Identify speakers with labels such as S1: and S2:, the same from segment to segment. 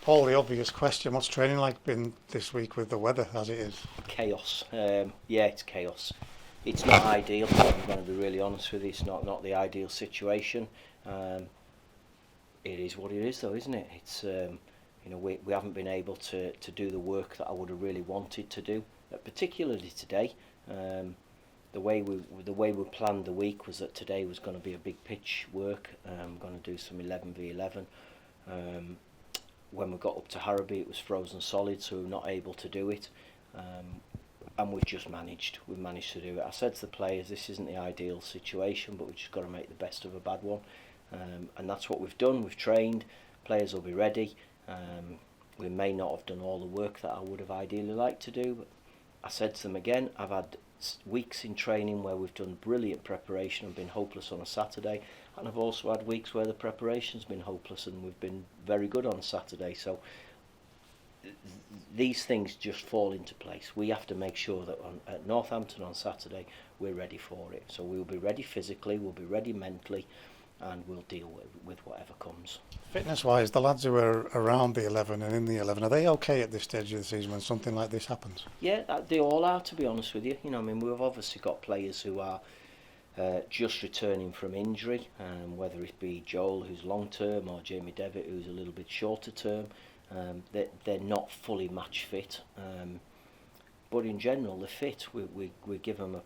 S1: Paul, the obvious question, what's training like been this week with the weather as it is?
S2: Chaos. Yeah, it's chaos. It's not ideal. I'm going to be really honest with you. It's not the ideal situation. Um, it is what it is, though, isn't it? It's we haven't been able to do the work that I would have really wanted to do, particularly today. Um, the way we planned the week was that today was going to be a big pitch work. Going to do some 11v11. Um, when we got up to Harrowby, it was frozen solid, so we were not able to do it. Um, and we managed to do it. I said to the players, this isn't the ideal situation, but we've just got to make the best of a bad one. And that's what we've done. We've trained, players will be ready. We may not have done all the work that I would have ideally liked to do, but I said to them again, I've had weeks in training where we've done brilliant preparation and been hopeless on a Saturday, and I've also had weeks where the preparation's been hopeless and we've been very good on Saturday. So these things just fall into place. We have to make sure that at Northampton on Saturday we're ready for it. So we'll be ready physically, we'll be ready mentally, and we'll deal with whatever comes.
S1: Fitness-wise, the lads who are around the 11 and in the 11, are they okay at this stage of the season when something like this happens?
S2: Yeah, they all are, to be honest with you. I mean, we've obviously got players who are just returning from injury, whether it be Joel, who's long term, or Jamie Devitt, who's a little bit shorter term. They're not fully match fit, but in general they're fit. We give them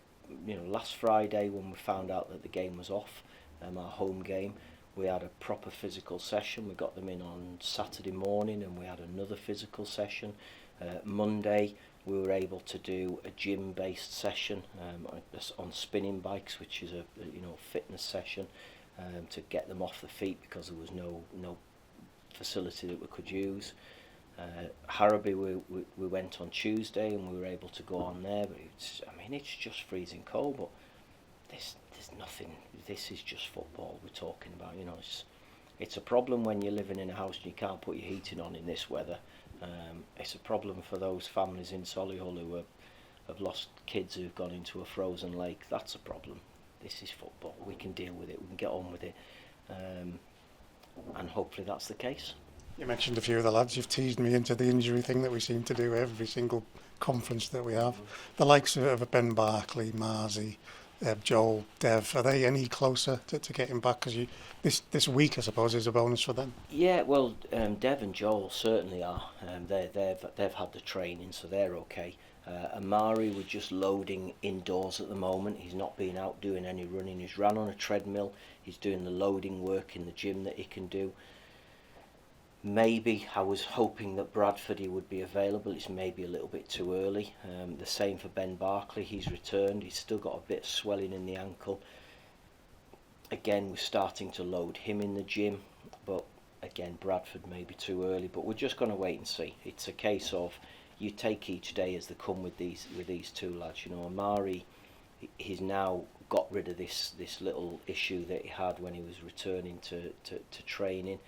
S2: last Friday when we found out that the game was off, our home game, we had a proper physical session. We got them in on Saturday morning and we had another physical session. Monday we were able to do a gym based session on spinning bikes, which is a fitness session, to get them off the feet because there was no facility that we could use. Harrowby we went on Tuesday and we were able to go on there, but it's just freezing cold, but there's nothing. This is just football we're talking about. It's a problem when you're living in a house and you can't put your heating on in this weather. It's a problem for those families in Solihull who have lost kids who've gone into a frozen lake. That's a problem. This is football. We can deal with it. We can get on with it, and hopefully that's the case.
S1: You mentioned a few of the lads. You've teased me into the injury thing that we seem to do every single conference that we have. The likes of Ben Barkley, Marzi, Joel, Dev, are they any closer to getting back? Because this week, I suppose, is a bonus for them.
S2: Yeah, well, Dev and Joel certainly are. They've had the training, so they're okay. Amari, we're just loading indoors at the moment. He's not been out doing any running. He's ran on a treadmill. He's doing the loading work in the gym that he can do. Maybe I was hoping that Bradford he would be available. It's maybe a little bit too early. The same for Ben Barkley. He's returned. He's still got a bit of swelling in the ankle. Again, we're starting to load him in the gym, but again, Bradford may be too early. But we're just going to wait and see. It's a case of you take each day as they come with these two lads. Amari, he's now got rid of this little issue that he had when he was returning to training.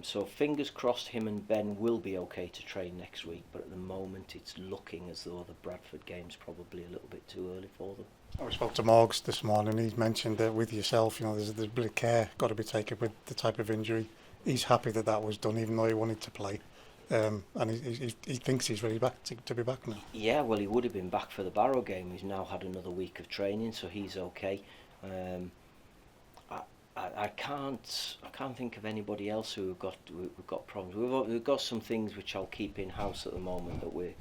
S2: So fingers crossed him and Ben will be okay to train next week, but at the moment it's looking as though the Bradford game's probably a little bit too early for them.
S1: I spoke to Morgs this morning. He's mentioned that with yourself, there's a bit of care got to be taken with the type of injury. He's happy that was done, even though he wanted to play, and he thinks he's ready back to be back now.
S2: Yeah, well, he would have been back for the Barrow game. He's now had another week of training, so he's okay. I can't think of anybody else who we've got problems. We've got some things which I'll keep in house at the moment that we're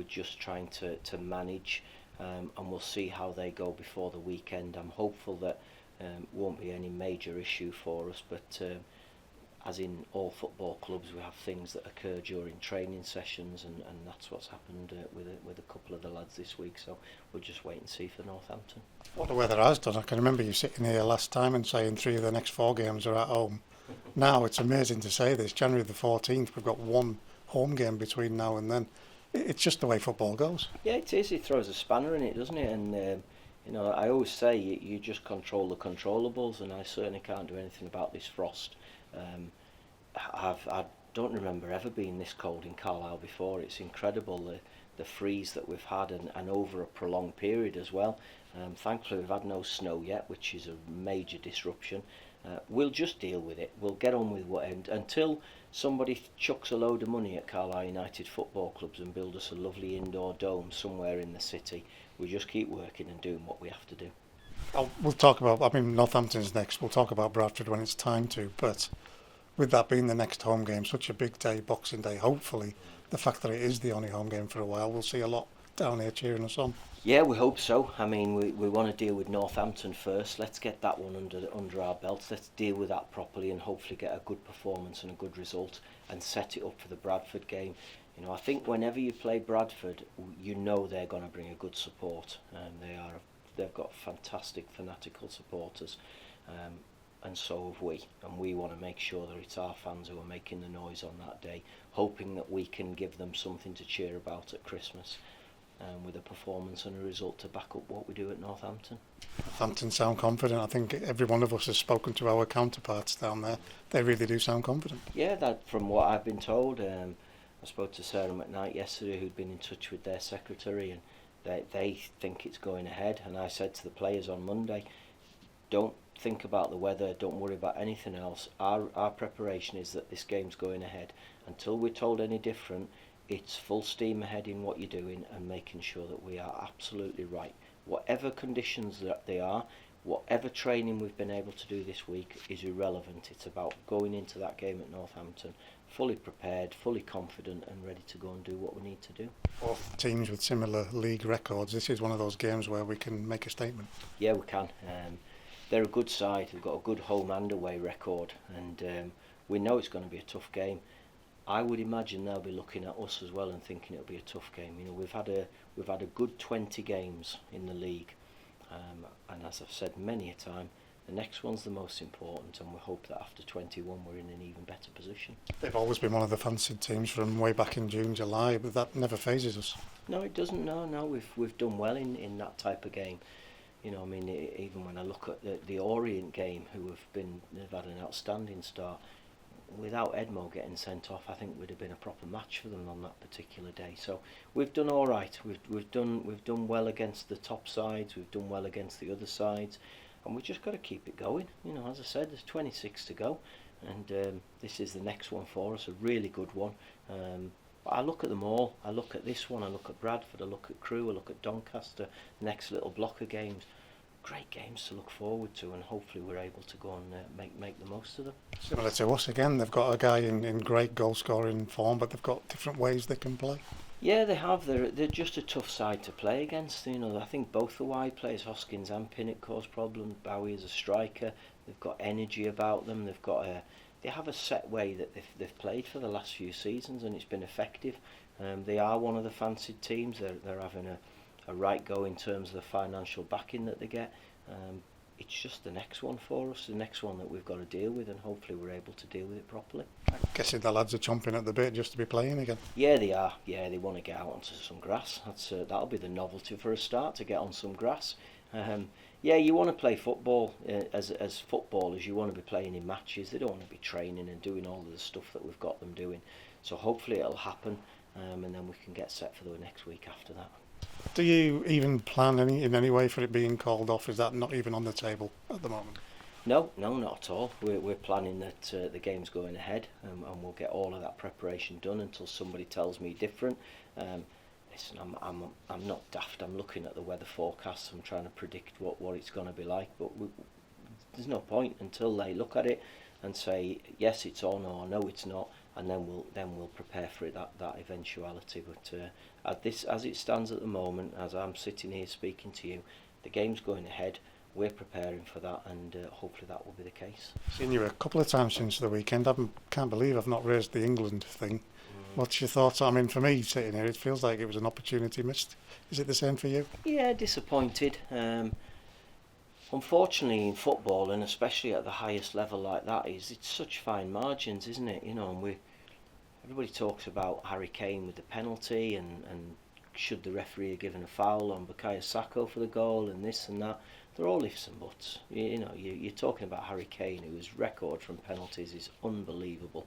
S2: just trying to manage, and we'll see how they go before the weekend. I'm hopeful that won't be any major issue for us, but as in all football clubs, we have things that occur during training sessions, and that's what's happened with a couple of the lads this week. So we'll just wait and see for Northampton.
S1: What the weather has done, I can remember you sitting here last time and saying 3 of the next 4 games are at home. Now it's amazing to say this. January the 14th, we've got 1 home game between now and then. It's just the way football goes.
S2: Yeah, it is. It throws a spanner in it, doesn't it? And I always say you just control the controllables, and I certainly can't do anything about this frost. I don't remember ever being this cold in Carlisle before. It's incredible the freeze that we've had, and over a prolonged period as well. Thankfully we've had no snow yet, which is a major disruption. We'll just deal with it. We'll get on with what until somebody chucks a load of money at Carlisle United football clubs and build us a lovely indoor dome somewhere in the city. We just keep working and doing what we have to do.
S1: We'll talk about, I mean, Northampton's next. We'll talk about Bradford when it's time to. But with that being the next home game, such a big day, Boxing Day, hopefully the fact that it is the only home game for a while, we'll see a lot down here cheering us on.
S2: Yeah, we hope so. I mean, we want to deal with Northampton first. Let's get that one under our belts. Let's deal with that properly and hopefully get a good performance and a good result and set it up for the Bradford game. You know, I think whenever you play Bradford, you know they're going to bring a good support. They've got fantastic fanatical supporters, and so have we. And we want to make sure that it's our fans who are making the noise on that day, hoping that we can give them something to cheer about at Christmas. With a performance and a result to back up what we do at Northampton.
S1: Northampton sound confident. I think every one of us has spoken to our counterparts down there. They really do sound confident.
S2: Yeah, that from what I've been told. I spoke to Sarah McKnight yesterday, who'd been in touch with their secretary, and they think it's going ahead. And I said to the players on Monday, don't think about the weather, don't worry about anything else. Our preparation is that this game's going ahead. Until we're told any different, it's full steam ahead in what you're doing and making sure that we are absolutely right. Whatever conditions that they are, whatever training we've been able to do this week is irrelevant. It's about going into that game at Northampton fully prepared, fully confident and ready to go and do what we need to do.
S1: Both teams with similar league records, this is one of those games where we can make a statement.
S2: Yeah, we can. They're a good side. They've got a good home and away record, and we know it's going to be a tough game. I would imagine they'll be looking at us as well and thinking it'll be a tough game. You know, we've had a good 20 games in the league, and as I've said many a time, the next one's the most important, and we hope that after 21 we're in an even better position.
S1: They've always been one of the fancied teams from way back in June, July, but that never phases us.
S2: No, it doesn't. No, we've done well in that type of game. You know, I mean, even when I look at the Orient game, they've had an outstanding start. Without Edmo getting sent off, I think we'd have been a proper match for them on that particular day. So we've done all right. We've done well against the top sides. We've done well against the other sides, and we've just got to keep it going. You know, as I said, there's 26 to go, and this is the next one for us, a really good one. But I look at them all. I look at this one. I look at Bradford. I look at Crewe. I look at Doncaster. Next little block of games. Great games to look forward to, and hopefully we're able to go and make the most of them.
S1: Similar to us again, they've got a guy in great goal scoring form, but they've got different ways they can play.
S2: Yeah, they have. They're just a tough side to play against. You know, I think both the wide players, Hoskins and Pinnock, cause problems. Bowie is a striker. They've got energy about them. They have a set way that they've played for the last few seasons, and it's been effective. They are one of the fancied teams. They're having a right go in terms of the financial backing that they get. It's just the next one for us, the next one that we've got to deal with, and hopefully we're able to deal with it properly.
S1: I'm guessing the lads are chomping at the bit just to be playing again.
S2: Yeah, they are. Yeah, they want to get out onto some grass. That'll be the novelty for a start, to get on some grass. Yeah, you want to play football as footballers. You want to be playing in matches. They don't want to be training and doing all of the stuff that we've got them doing. So hopefully it'll happen, and then we can get set for the next week after that.
S1: Do you even plan in any way for it being called off? Is that not even on the table at the moment?
S2: No, not at all. We're planning that the game's going ahead, and we'll get all of that preparation done until somebody tells me different. Listen, I'm not daft. I'm looking at the weather forecasts. I'm trying to predict what it's going to be like, but there's no point until they look at it and say yes, it's on, or no, it's not, and then we'll prepare for it, that eventuality. But as it stands at the moment, as I'm sitting here speaking to you, the game's going ahead. We're preparing for that, and hopefully that will be the case.
S1: Seen you a couple of times since the weekend. I can't believe I've not raised the England thing. What's your thoughts? I mean, for me, sitting here, it feels like it was an opportunity missed. Is it the same for you?
S2: Yeah, disappointed. Unfortunately, in football, and especially at the highest level like that, it's such fine margins, isn't it? You know, and everybody talks about Harry Kane with the penalty, and should the referee have given a foul on Bukayo Saka for the goal, and this and that. They're all ifs and buts. You know, you're talking about Harry Kane, whose record from penalties is unbelievable.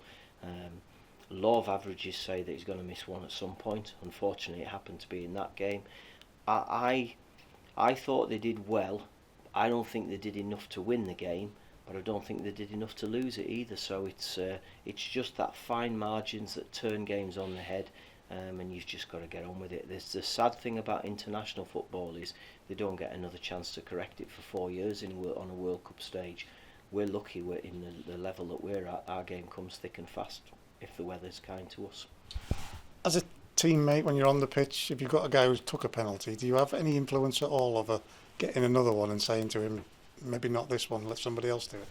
S2: Law of averages say that he's going to miss one at some point. Unfortunately, it happened to be in that game. I thought they did well. I don't think they did enough to win the game, but I don't think they did enough to lose it either. So it's just that fine margins that turn games on the head, and you've just got to get on with it. The sad thing about international football is they don't get another chance to correct it for 4 years on a World Cup stage. We're lucky we're in the level that we're at. Our game comes thick and fast if the weather's kind to us.
S1: As a teammate, when you're on the pitch, if you've got a guy who's took a penalty, do you have any influence at all over getting another one and saying to him, maybe not this one, let somebody else do it?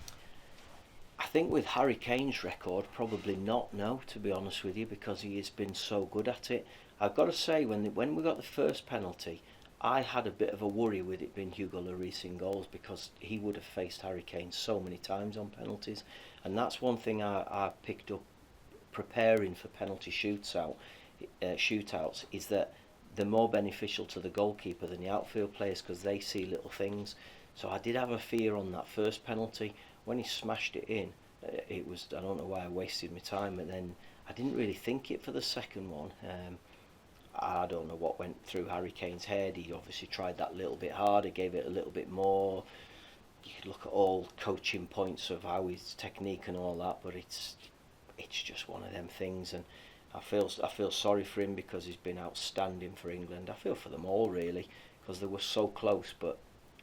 S2: I think with Harry Kane's record, probably not, no, to be honest with you, because he has been so good at it. I've got to say, when we got the first penalty, I had a bit of a worry with it being Hugo Lloris in goals, because he would have faced Harry Kane so many times on penalties, and that's one thing I picked up preparing for penalty shootouts, is that they're more beneficial to the goalkeeper than the outfield players, because they see little things. So I did have a fear on that first penalty. When he smashed it in, it was, I don't know why I wasted my time, and then I didn't really think it for the second one. I don't know what went through Harry Kane's head. He obviously tried that little bit harder, gave it a little bit more. You could look at all coaching points of how his technique and all that, but it's just one of them things, and I feel sorry for him because he's been outstanding for England. I feel for them all really, because they were so close, but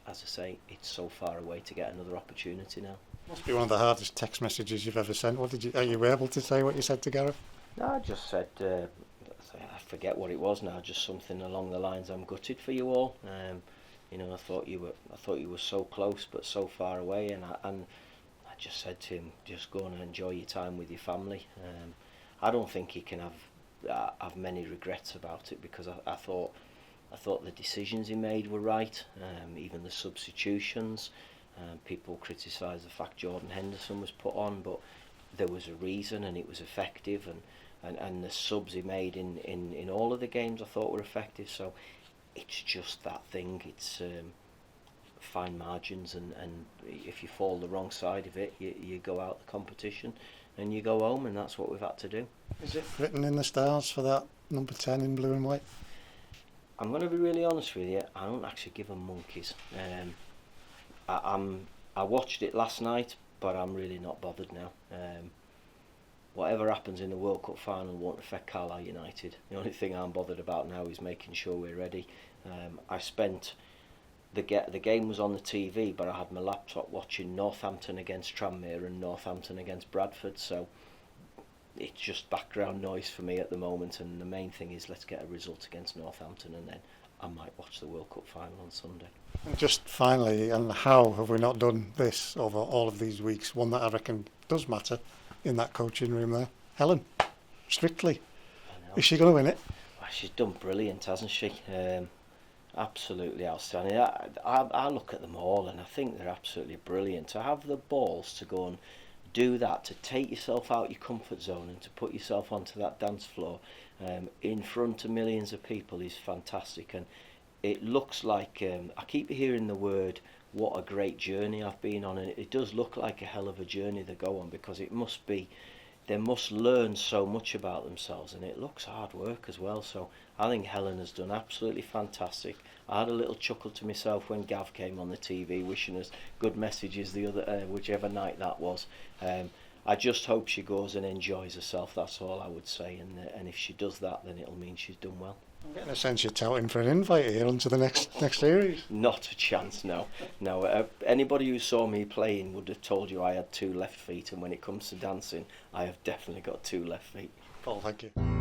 S2: as I say, it's so far away to get another opportunity now.
S1: Must be one of the hardest text messages you've ever sent. Are you able to say what you said to Gareth?
S2: No, I just said, I forget what it was now, just something along the lines, I'm gutted for you all. I thought you were so close but so far away, and I just said to him, just go and enjoy your time with your family. I don't think he can have many regrets about it, because I thought the decisions he made were right, even the substitutions. People criticise the fact Jordan Henderson was put on, but there was a reason and it was effective, and the subs he made in all of the games I thought were effective. So it's just that thing, it's fine margins, and if you fall the wrong side of it, you go out the competition and you go home, and that's what we've had to do.
S1: Is it written in the stars for that number 10 in blue and white?
S2: I'm going to be really honest with you, I don't actually give them monkeys. I watched it last night, but I'm really not bothered now. Whatever happens in the World Cup final won't affect Carlisle United. The only thing I'm bothered about now is making sure we're ready. I spent the game was on the TV, but I had my laptop watching Northampton against Tranmere and Northampton against Bradford, so it's just background noise for me at the moment, and the main thing is let's get a result against Northampton, and then I might watch the World Cup final on Sunday.
S1: And just finally, and how have we not done this over all of these weeks? One that I reckon does matter in that coaching room there. Helen, Strictly. Is she going to win it?
S2: Well, she's done brilliant, hasn't she? Absolutely outstanding. I look at them all and I think they're absolutely brilliant. To have the balls to go and do that, to take yourself out your comfort zone and to put yourself onto that dance floor in front of millions of people is fantastic. And it looks like, I keep hearing the word, what a great journey I've been on, and it does look like a hell of a journey they go on, because it must be, they must learn so much about themselves, and it looks hard work as well. So I think Helen has done absolutely fantastic. I had a little chuckle to myself when Gav came on the TV wishing us good messages the other whichever night that was. I just hope she goes and enjoys herself, that's all I would say, and if she does that, then it'll mean she's done well.
S1: I'm getting a sense you're touting for an invite here onto the next series.
S2: Not a chance, no. Anybody who saw me playing would have told you I had 2 left feet, and when it comes to dancing, I have definitely got 2 left feet.
S1: Paul, thank you.